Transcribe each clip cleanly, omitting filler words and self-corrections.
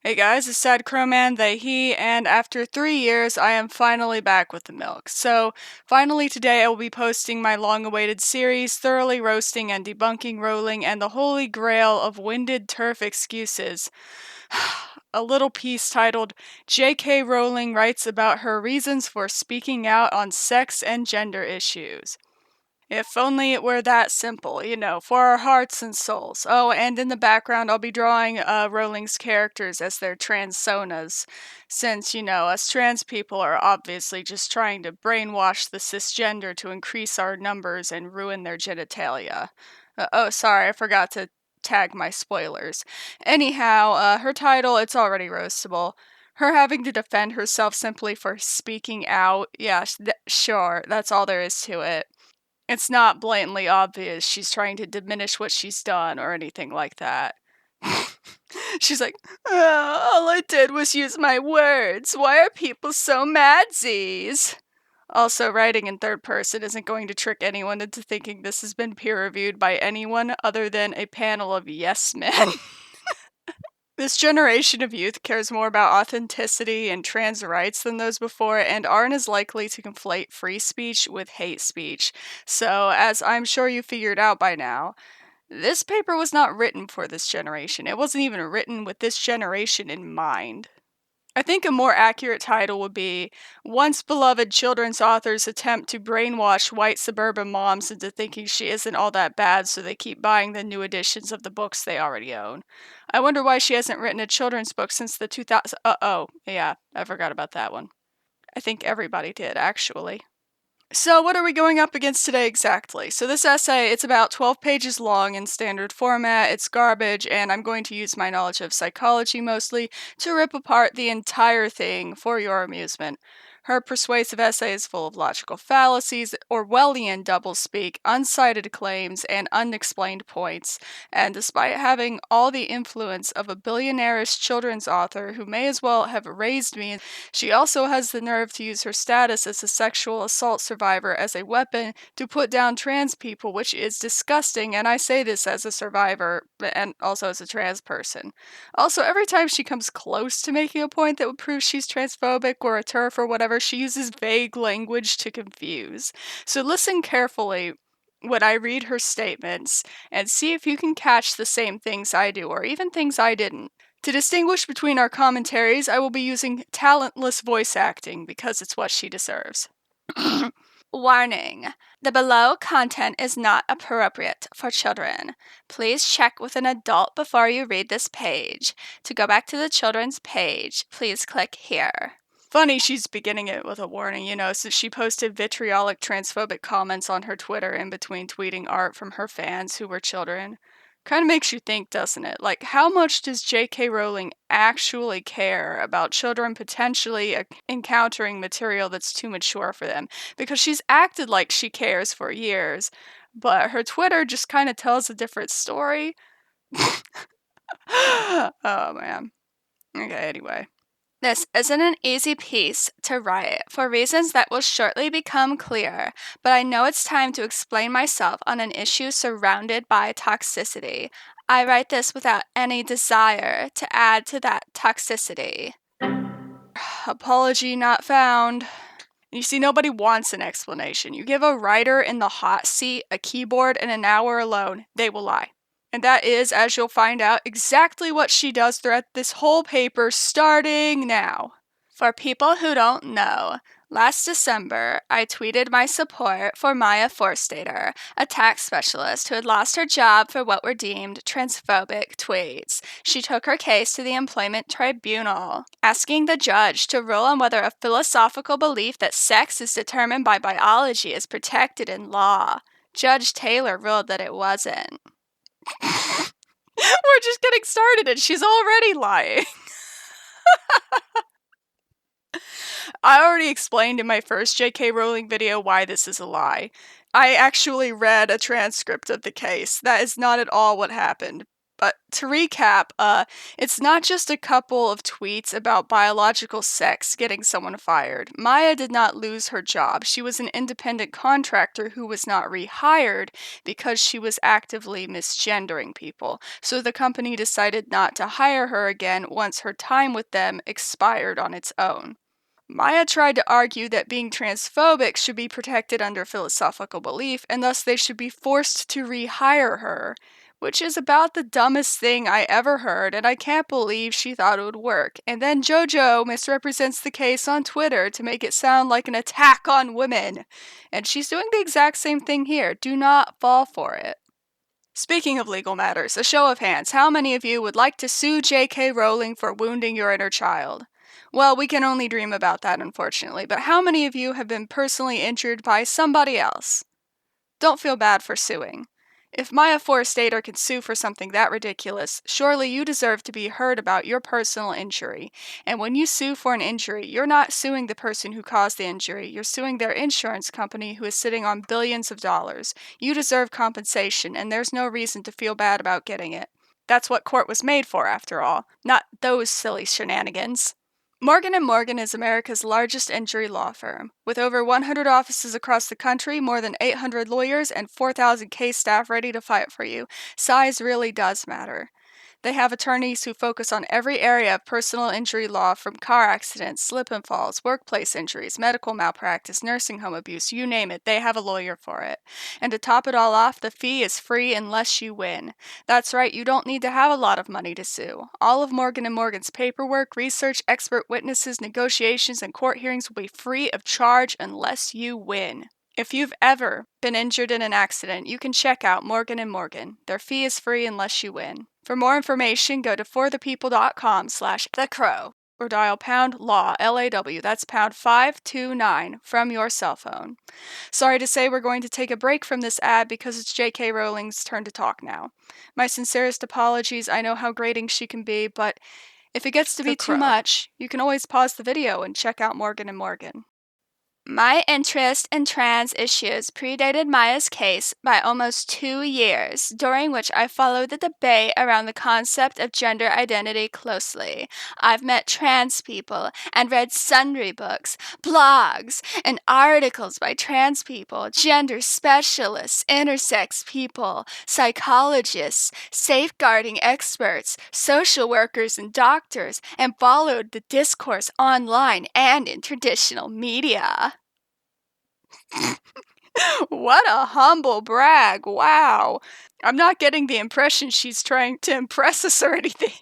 Hey guys, it's Sad Crowman, he, and after 3 years, I am finally back with the milk. So, finally today I will be posting my long-awaited series, thoroughly roasting and debunking Rowling and the holy grail of winded turf excuses. A little piece titled, J.K. Rowling Writes About Her Reasons for Speaking Out on Sex and Gender Issues. If only it were that simple, for our hearts and souls. Oh, and in the background, I'll be drawing Rowling's characters as their transonas, since, us trans people are obviously just trying to brainwash the cisgender to increase our numbers and ruin their genitalia. Oh, sorry, I forgot to tag my spoilers. Anyhow, her title, it's already roastable. Her having to defend herself simply for speaking out, yeah, sure, that's all there is to it. It's not blatantly obvious she's trying to diminish what she's done or anything like that. She's like, all I did was use my words. Why are people so madsies? Also, writing in third person isn't going to trick anyone into thinking this has been peer reviewed by anyone other than a panel of yes men. This generation of youth cares more about authenticity and trans rights than those before, and aren't as likely to conflate free speech with hate speech. So, as I'm sure you figured out by now, this paper was not written for this generation. It wasn't even written with this generation in mind. I think a more accurate title would be Once Beloved Children's Authors Attempt to Brainwash White Suburban Moms into thinking she isn't all that bad, so they keep buying the new editions of the books they already own. I wonder why she hasn't written a children's book since the 2000. Yeah, I forgot about that one. I think everybody did, actually. So, what are we going up against today exactly? So, this essay, it's about 12 pages long in standard format, it's garbage, and I'm going to use my knowledge of psychology mostly to rip apart the entire thing for your amusement. Her persuasive essay is full of logical fallacies, Orwellian doublespeak, uncited claims, and unexplained points, and despite having all the influence of a billionaire-ish children's author who may as well have raised me, she also has the nerve to use her status as a sexual assault survivor as a weapon to put down trans people, which is disgusting, and I say this as a survivor and also as a trans person. Also, every time she comes close to making a point that would prove she's transphobic or a terf or whatever, she uses vague language to confuse. So listen carefully when I read her statements and see if you can catch the same things I do, or even things I didn't. To distinguish between our commentaries, I will be using talentless voice acting because it's what she deserves. Warning. The below content is not appropriate for children. Please check with an adult before you read this page. To go back to the children's page, please click here. Funny she's beginning it with a warning, since she posted vitriolic transphobic comments on her Twitter in between tweeting art from her fans who were children. Kind of makes you think, doesn't it? Like, how much does J.K. Rowling actually care about children potentially encountering material that's too mature for them? Because she's acted like she cares for years, but her Twitter just kind of tells a different story. Oh, man. Okay, anyway. This isn't an easy piece to write for reasons that will shortly become clear, but I know it's time to explain myself on an issue surrounded by toxicity. I write this without any desire to add to that toxicity. Apology not found. You see, nobody wants an explanation. You give a writer in the hot seat a keyboard and an hour alone, they will lie. And that is, as you'll find out, exactly what she does throughout this whole paper, starting now. For people who don't know, last December, I tweeted my support for Maya Forstater, a tax specialist who had lost her job for what were deemed transphobic tweets. She took her case to the Employment Tribunal, asking the judge to rule on whether a philosophical belief that sex is determined by biology is protected in law. Judge Taylor ruled that it wasn't. We're just getting started and she's already lying. I already explained in my first J.K. Rowling video why this is a lie. I actually read a transcript of the case. That is not at all what happened. But to recap, it's not just a couple of tweets about biological sex getting someone fired. Maya did not lose her job. She was an independent contractor who was not rehired because she was actively misgendering people. So the company decided not to hire her again once her time with them expired on its own. Maya tried to argue that being transphobic should be protected under philosophical belief, and thus they should be forced to rehire her, which is about the dumbest thing I ever heard, and I can't believe she thought it would work. And then JoJo misrepresents the case on Twitter to make it sound like an attack on women. And she's doing the exact same thing here. Do not fall for it. Speaking of legal matters, a show of hands, how many of you would like to sue J.K. Rowling for wounding your inner child? Well, we can only dream about that, unfortunately, but how many of you have been personally injured by somebody else? Don't feel bad for suing. If Maya Forestater can sue for something that ridiculous, surely you deserve to be heard about your personal injury. And when you sue for an injury, you're not suing the person who caused the injury, you're suing their insurance company who is sitting on billions of dollars. You deserve compensation, and there's no reason to feel bad about getting it. That's what court was made for, after all, not those silly shenanigans. Morgan & Morgan is America's largest injury law firm. With over 100 offices across the country, more than 800 lawyers, and 4,000 case staff ready to fight for you, size really does matter. They have attorneys who focus on every area of personal injury law, from car accidents, slip and falls, workplace injuries, medical malpractice, nursing home abuse, you name it, they have a lawyer for it. And to top it all off, the fee is free unless you win. That's right, you don't need to have a lot of money to sue. All of Morgan & Morgan's paperwork, research, expert witnesses, negotiations, and court hearings will be free of charge unless you win. If you've ever been injured in an accident, you can check out Morgan & Morgan. Their fee is free unless you win. For more information, go to forthepeople.com/thecrow or dial pound law, LAW, that's pound 529 from your cell phone. Sorry to say we're going to take a break from this ad because it's J.K. Rowling's turn to talk now. My sincerest apologies, I know how grating she can be, but if it gets to be too much, you can always pause the video and check out Morgan & Morgan. My interest in trans issues predated Maya's case by almost 2 years, during which I followed the debate around the concept of gender identity closely. I've met trans people and read sundry books, blogs, and articles by trans people, gender specialists, intersex people, psychologists, safeguarding experts, social workers, and doctors, and followed the discourse online and in traditional media. What a humble brag, wow. I'm not getting the impression she's trying to impress us or anything.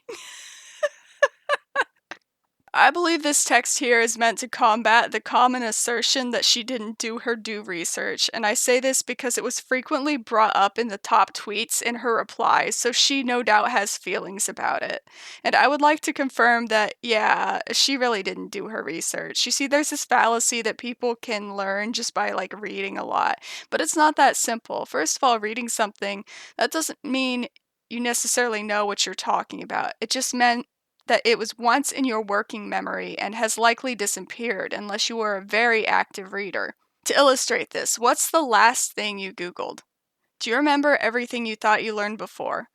I believe this text here is meant to combat the common assertion that she didn't do her due research, and I say this because it was frequently brought up in the top tweets in her replies, so she no doubt has feelings about it. And I would like to confirm that, yeah, she really didn't do her research. You see, there's this fallacy that people can learn just by, reading a lot, but it's not that simple. First of all, reading something, that doesn't mean you necessarily know what you're talking about. It just meant that it was once in your working memory and has likely disappeared unless you were a very active reader. To illustrate this, what's the last thing you Googled? Do you remember everything you thought you learned before?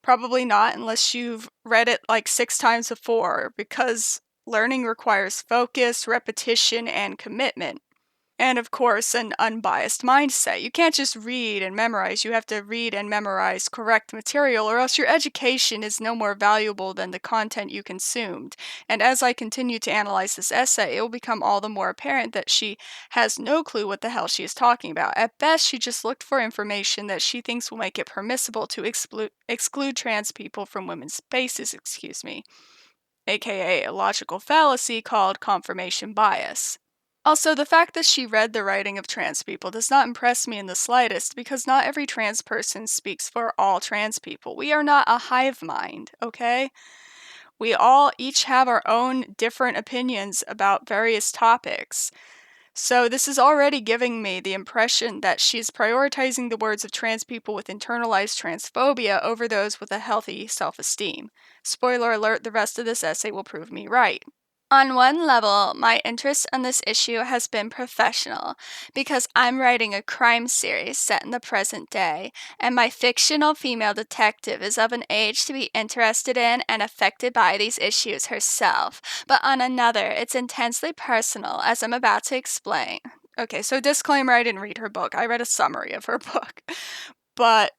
Probably not, unless you've read it 6 times before, because learning requires focus, repetition, and commitment. And of course, an unbiased mindset. You can't just read and memorize, you have to read and memorize correct material, or else your education is no more valuable than the content you consumed. And as I continue to analyze this essay, it will become all the more apparent that she has no clue what the hell she is talking about. At best, she just looked for information that she thinks will make it permissible to exclude trans people from women's spaces, aka a logical fallacy called confirmation bias. Also, the fact that she read the writing of trans people does not impress me in the slightest, because not every trans person speaks for all trans people. We are not a hive mind, okay? We all each have our own different opinions about various topics. So this is already giving me the impression that she's prioritizing the words of trans people with internalized transphobia over those with a healthy self-esteem. Spoiler alert, the rest of this essay will prove me right. On one level, my interest in this issue has been professional because I'm writing a crime series set in the present day, and my fictional female detective is of an age to be interested in and affected by these issues herself. But on another, it's intensely personal, as I'm about to explain. Okay, so disclaimer, I didn't read her book. I read a summary of her book. But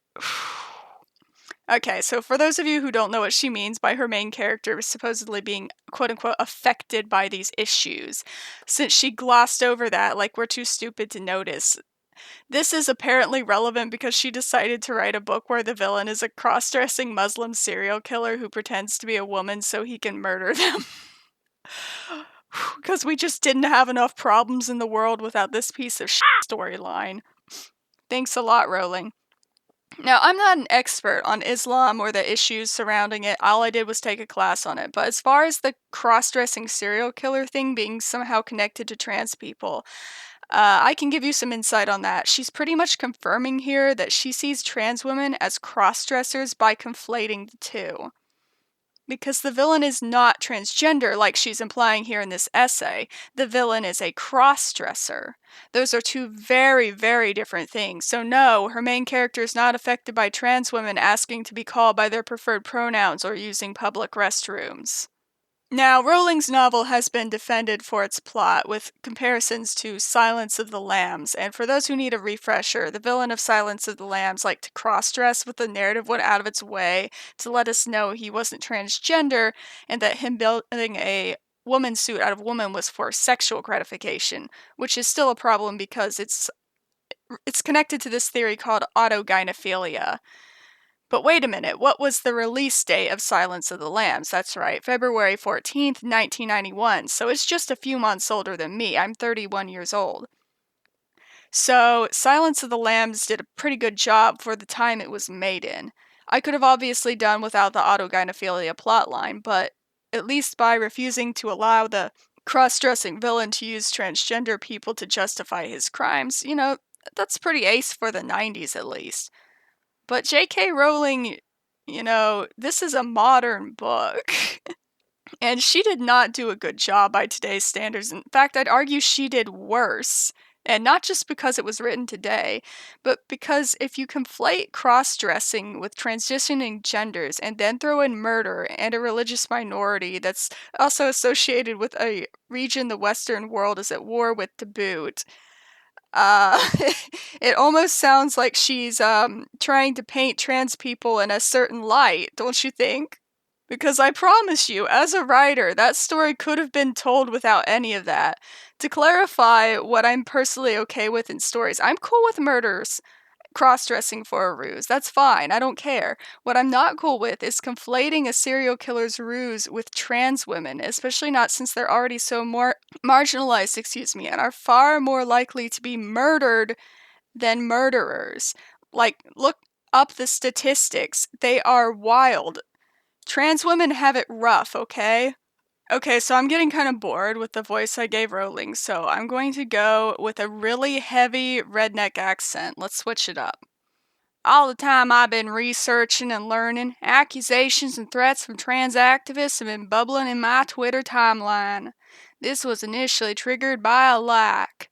okay, so for those of you who don't know what she means by her main character supposedly being quote unquote affected by these issues, since she glossed over that like we're too stupid to notice, this is apparently relevant because she decided to write a book where the villain is a cross dressing Muslim serial killer who pretends to be a woman so he can murder them. Because we just didn't have enough problems in the world without this piece of storyline. Thanks a lot, Rowling. Now, I'm not an expert on Islam or the issues surrounding it. All I did was take a class on it. But as far as the cross dressing serial killer thing being somehow connected to trans people, I can give you some insight on that. She's pretty much confirming here that she sees trans women as cross dressers by conflating the two. Because the villain is not transgender like she's implying here in this essay. The villain is a cross-dresser. Those are two very, very different things. So no, her main character is not affected by trans women asking to be called by their preferred pronouns or using public restrooms. Now, Rowling's novel has been defended for its plot with comparisons to Silence of the Lambs, and for those who need a refresher, the villain of Silence of the Lambs liked to cross-dress, but the narrative went out of its way to let us know he wasn't transgender and that him building a woman suit out of woman was for sexual gratification, which is still a problem because it's connected to this theory called autogynephilia. But wait a minute, what was the release date of Silence of the Lambs? That's right, February 14th, 1991, so it's just a few months older than me. I'm 31 years old. So, Silence of the Lambs did a pretty good job for the time it was made in. I could have obviously done without the autogynephilia plotline, but at least by refusing to allow the cross-dressing villain to use transgender people to justify his crimes, that's pretty ace for the 90s at least. But J.K. Rowling, this is a modern book. And she did not do a good job by today's standards. In fact, I'd argue she did worse. And not just because it was written today, but because if you conflate cross dressing with transitioning genders and then throw in murder and a religious minority that's also associated with a region the Western world is at war with to boot, it almost sounds like she's trying to paint trans people in a certain light, don't you think? Because I promise you, as a writer, that story could have been told without any of that. To clarify what I'm personally okay with in stories, I'm cool with murders, cross-dressing for a ruse. That's fine, I don't care. What I'm not cool with is conflating a serial killer's ruse with trans women, especially not since they're already so more marginalized, and are far more likely to be murdered than murderers. Like, look up the statistics. They are wild. Trans women have it rough, okay? Okay, so I'm getting kind of bored with the voice I gave Rowling, so I'm going to go with a really heavy redneck accent. Let's switch it up. All the time I've been researching and learning, accusations and threats from trans activists have been bubbling in my Twitter timeline. This was initially triggered by a like.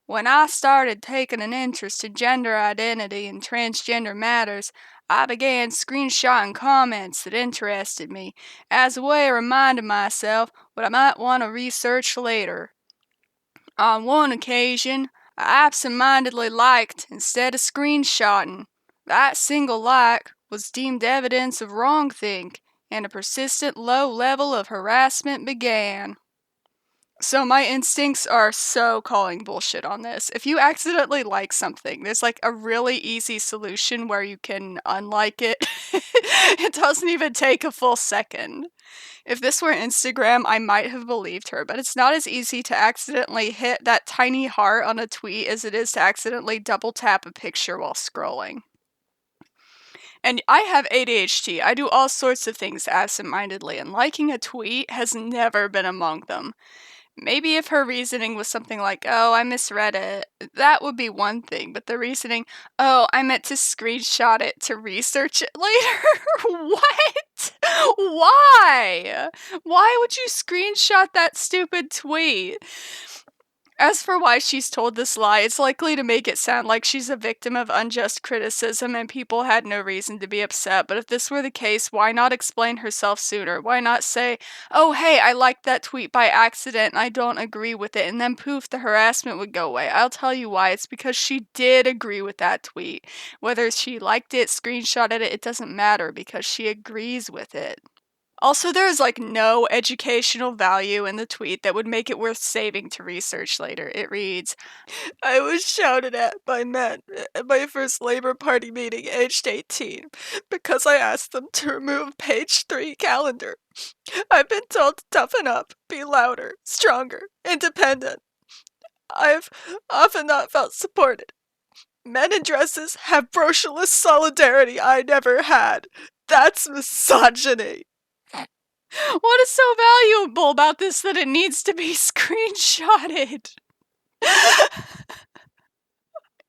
When I started taking an interest in gender identity and transgender matters, I began screenshotting comments that interested me as a way of reminding myself what I might want to research later. On one occasion, I absent-mindedly liked instead of screenshotting. That single like was deemed evidence of wrongthink, and a persistent low level of harassment began. So my instincts are so calling bullshit on this. If you accidentally like something, there's like a really easy solution where you can unlike it. It doesn't even take a full second. If this were Instagram, I might have believed her, but it's not as easy to accidentally hit that tiny heart on a tweet as it is to accidentally double tap a picture while scrolling. And I have ADHD. I do all sorts of things absent-mindedly, and liking a tweet has never been among them. Maybe if her reasoning was something like, oh, I misread it, that would be one thing. But the reasoning, oh, I meant to screenshot it to research it later? What? Why? Why would you screenshot that stupid tweet? As for why she's told this lie, it's likely to make it sound like she's a victim of unjust criticism and people had no reason to be upset. But if this were the case, why not explain herself sooner? Why not say, oh, hey, I liked that tweet by accident and I don't agree with it, and then poof, the harassment would go away. I'll tell you why. It's because she did agree with that tweet. Whether she liked it, screenshotted it, it doesn't matter because she agrees with it. Also, there is no educational value in the tweet that would make it worth saving to research later. It reads, I was shouted at by men at my first Labour Party meeting aged 18 because I asked them to remove page 3 calendar. I've been told to toughen up, be louder, stronger, independent. I've often not felt supported. Men in dresses have brochureless solidarity I never had. That's misogyny. What is so valuable about this that it needs to be screenshotted?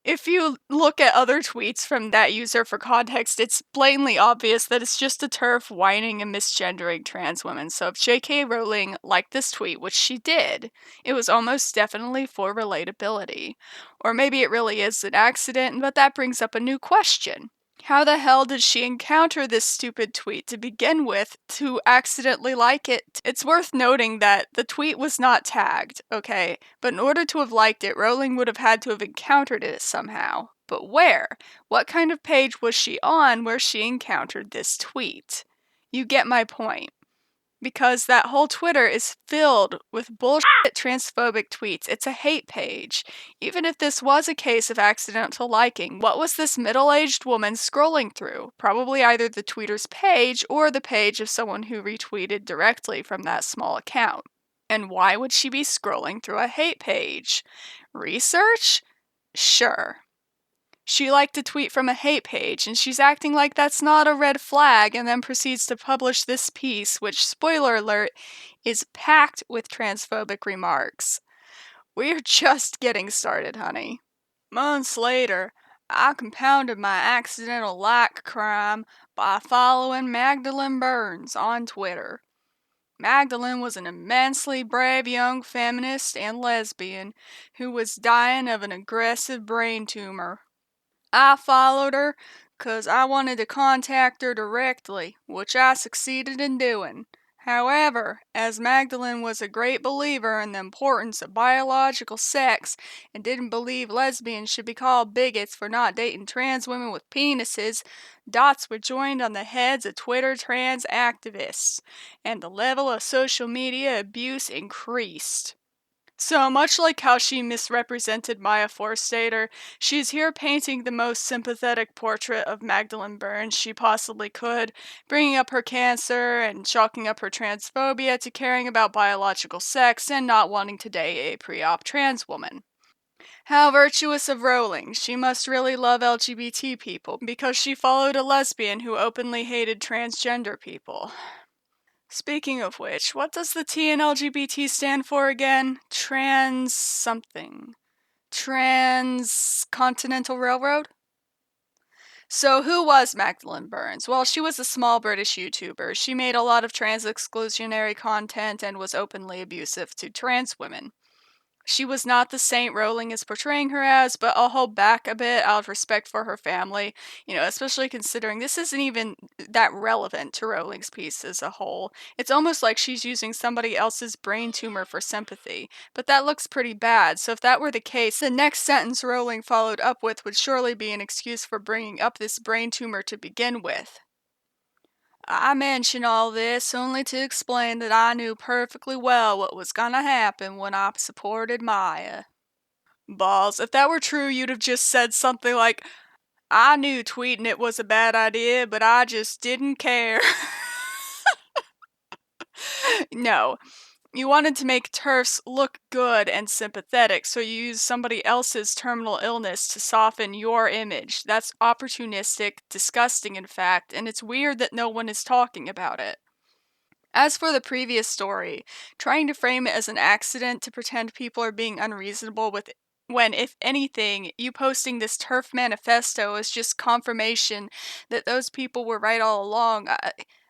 If you look at other tweets from that user for context, it's blatantly obvious that it's just a terf whining and misgendering trans women. So if J.K. Rowling liked this tweet, which she did, it was almost definitely for relatability. Or maybe it really is an accident, but that brings up a new question. How the hell did she encounter this stupid tweet to begin with to accidentally like it? It's worth noting that the tweet was not tagged, okay? But in order to have liked it, Rowling would have had to have encountered it somehow. But where? What kind of page was she on where she encountered this tweet? You get my point. Because that whole Twitter is filled with bullshit transphobic tweets. It's a hate page. Even if this was a case of accidental liking, what was this middle-aged woman scrolling through? Probably either the tweeter's page or the page of someone who retweeted directly from that small account. And why would she be scrolling through a hate page? Research? Sure. She liked a tweet from a hate page, and she's acting like that's not a red flag, and then proceeds to publish this piece, which, spoiler alert, is packed with transphobic remarks. We're just getting started, honey. Months later, I compounded my accidental like crime by following Magdalene Burns on Twitter. Magdalene was an immensely brave young feminist and lesbian who was dying of an aggressive brain tumor. I followed her 'cause I wanted to contact her directly, which I succeeded in doing. However, as Magdalene was a great believer in the importance of biological sex and didn't believe lesbians should be called bigots for not dating trans women with penises, dots were joined on the heads of Twitter trans activists, and the level of social media abuse increased. So, much like how she misrepresented Maya Forstater, she's here painting the most sympathetic portrait of Magdalene Burns she possibly could, bringing up her cancer and chalking up her transphobia to caring about biological sex and not wanting to date a pre-op trans woman. How virtuous of Rowling. She must really love LGBT people, because she followed a lesbian who openly hated transgender people. Speaking of which, what does the T in LGBT stand for again? Trans something. Transcontinental Railroad? So who was Magdalene Burns? Well, she was a small British YouTuber. She made a lot of trans exclusionary content and was openly abusive to trans women. She was not the saint Rowling is portraying her as, but I'll hold back a bit out of respect for her family, especially considering this isn't even that relevant to Rowling's piece as a whole. It's almost like she's using somebody else's brain tumor for sympathy, but that looks pretty bad, so if that were the case, the next sentence Rowling followed up with would surely be an excuse for bringing up this brain tumor to begin with. I mention all this only to explain that I knew perfectly well what was gonna happen when I supported Maya. Balls, if that were true, you'd have just said something like, I knew tweeting it was a bad idea, but I just didn't care. No. You wanted to make TERFs look good and sympathetic, so you used somebody else's terminal illness to soften your image. That's opportunistic, disgusting in fact, and it's weird that no one is talking about it. As for the previous story, trying to frame it as an accident to pretend people are being unreasonable with when, if anything, you posting this terf manifesto is just confirmation that those people were right all along.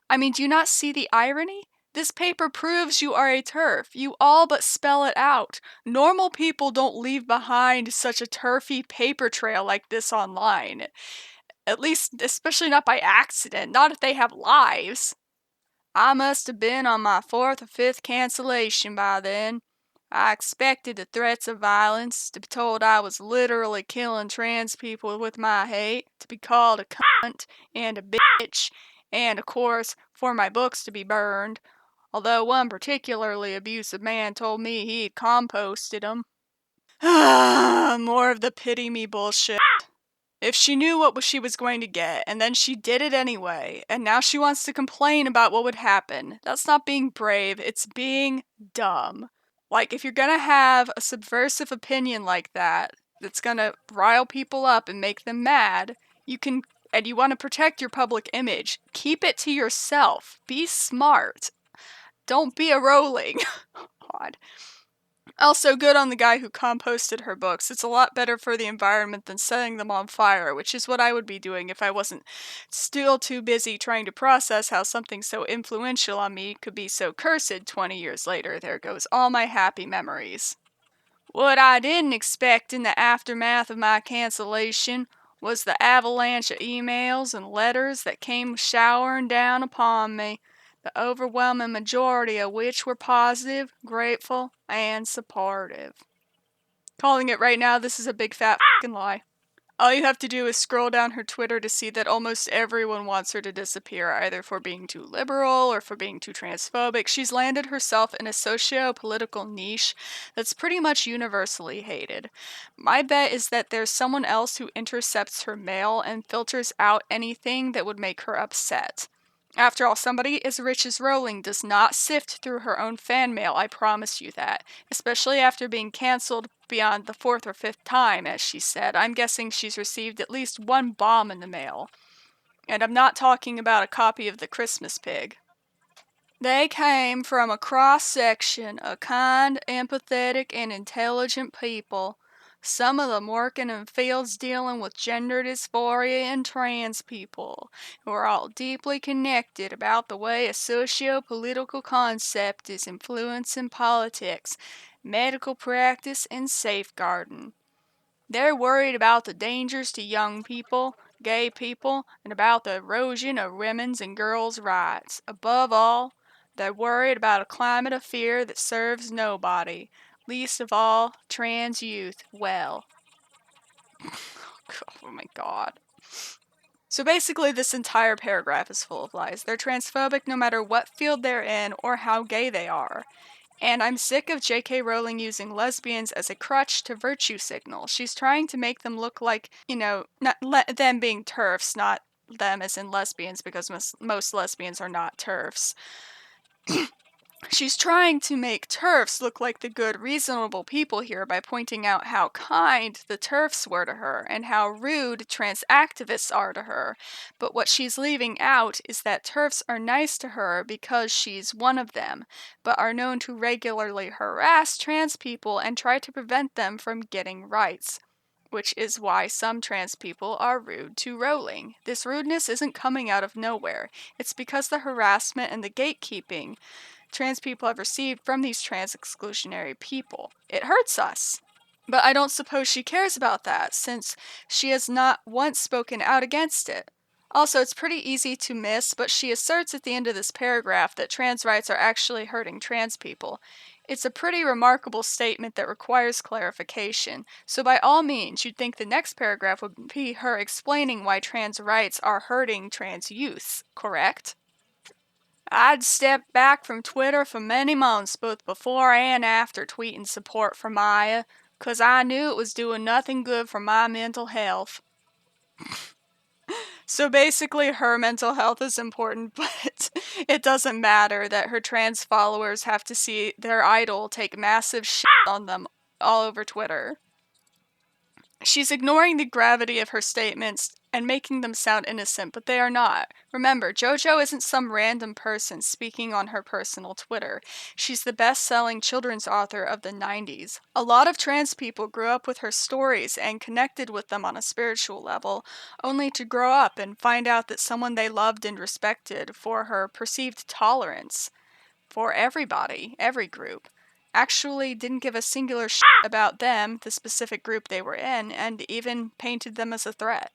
I mean, do you not see the irony? This paper proves you are a terf. You all but spell it out. Normal people don't leave behind such a turfy paper trail like this online. At least, especially not by accident, not if they have lives. I must have been on my fourth or fifth cancellation by then. I expected the threats of violence, to be told I was literally killing trans people with my hate, to be called a cunt and a bitch, and, of course, for my books to be burned, although one particularly abusive man told me he'd composted 'em. More of the pity me bullshit. If she knew what she was going to get, and then she did it anyway, and now she wants to complain about what would happen, that's not being brave, it's being dumb. Like, if you're gonna have a subversive opinion like that, that's gonna rile people up and make them mad, and you want to protect your public image, keep it to yourself. Be smart. Don't be a Rowling. God. Also, good on the guy who composted her books. It's a lot better for the environment than setting them on fire, which is what I would be doing if I wasn't still too busy trying to process how something so influential on me could be so cursed 20 years later. There goes all my happy memories. What I didn't expect in the aftermath of my cancellation was the avalanche of emails and letters that came showering down upon me, the overwhelming majority of which were positive, grateful, and supportive. Calling it right now, this is a big fat fucking lie. All you have to do is scroll down her Twitter to see that almost everyone wants her to disappear, either for being too liberal or for being too transphobic. She's landed herself in a socio-political niche that's pretty much universally hated. My bet is that there's someone else who intercepts her mail and filters out anything that would make her upset. After all, somebody as rich as Rowling does not sift through her own fan mail, I promise you that. Especially after being cancelled beyond the fourth or fifth time, as she said. I'm guessing she's received at least one bomb in the mail. And I'm not talking about a copy of The Christmas Pig. They came from a cross-section of kind, empathetic, and intelligent people. Some of them working in fields dealing with gender dysphoria and trans people, who are all deeply connected about the way a socio-political concept is influencing politics, medical practice, and safeguarding. They're worried about the dangers to young people, gay people, and about the erosion of women's and girls' rights. Above all, they're worried about a climate of fear that serves nobody, least of all trans youth, well. Oh my god. So basically, this entire paragraph is full of lies. They're transphobic no matter what field they're in or how gay they are. And I'm sick of J.K. Rowling using lesbians as a crutch to virtue signal. She's trying to make them look like, them being terfs, not them as in lesbians, because most lesbians are not terfs. She's trying to make terfs look like the good, reasonable people here by pointing out how kind the terfs were to her and how rude trans activists are to her. But what she's leaving out is that terfs are nice to her because she's one of them, but are known to regularly harass trans people and try to prevent them from getting rights. Which is why some trans people are rude to Rowling. This rudeness isn't coming out of nowhere. It's because the harassment and the gatekeeping trans people have received from these trans exclusionary people. It hurts us. But I don't suppose she cares about that, since she has not once spoken out against it. Also, it's pretty easy to miss, but she asserts at the end of this paragraph that trans rights are actually hurting trans people. It's a pretty remarkable statement that requires clarification, so by all means, you'd think the next paragraph would be her explaining why trans rights are hurting trans youth, correct? I'd stepped back from Twitter for many months, both before and after tweeting support for Maya, 'cause I knew it was doing nothing good for my mental health. So basically, her mental health is important, but it doesn't matter that her trans followers have to see their idol take massive shit on them all over Twitter. She's ignoring the gravity of her statements and making them sound innocent, but they are not. Remember, JoJo isn't some random person speaking on her personal Twitter. She's the best-selling children's author of the 90s. A lot of trans people grew up with her stories and connected with them on a spiritual level, only to grow up and find out that someone they loved and respected for her perceived tolerance for everybody, every group, actually didn't give a singular shit about them, the specific group they were in, and even painted them as a threat.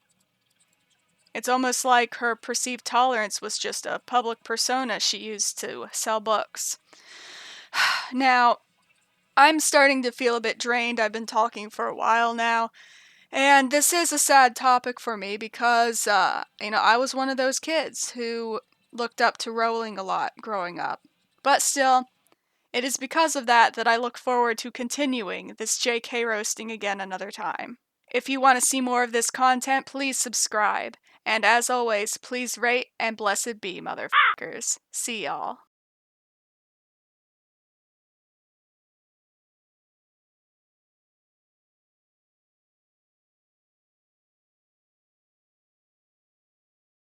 It's almost like her perceived tolerance was just a public persona she used to sell books. Now, I'm starting to feel a bit drained. I've been talking for a while now. And this is a sad topic for me because, I was one of those kids who looked up to Rowling a lot growing up. But still, it is because of that that I look forward to continuing this JK roasting again another time. If you want to see more of this content, please subscribe. And as always, please rate and blessed be, motherfuckers. See y'all.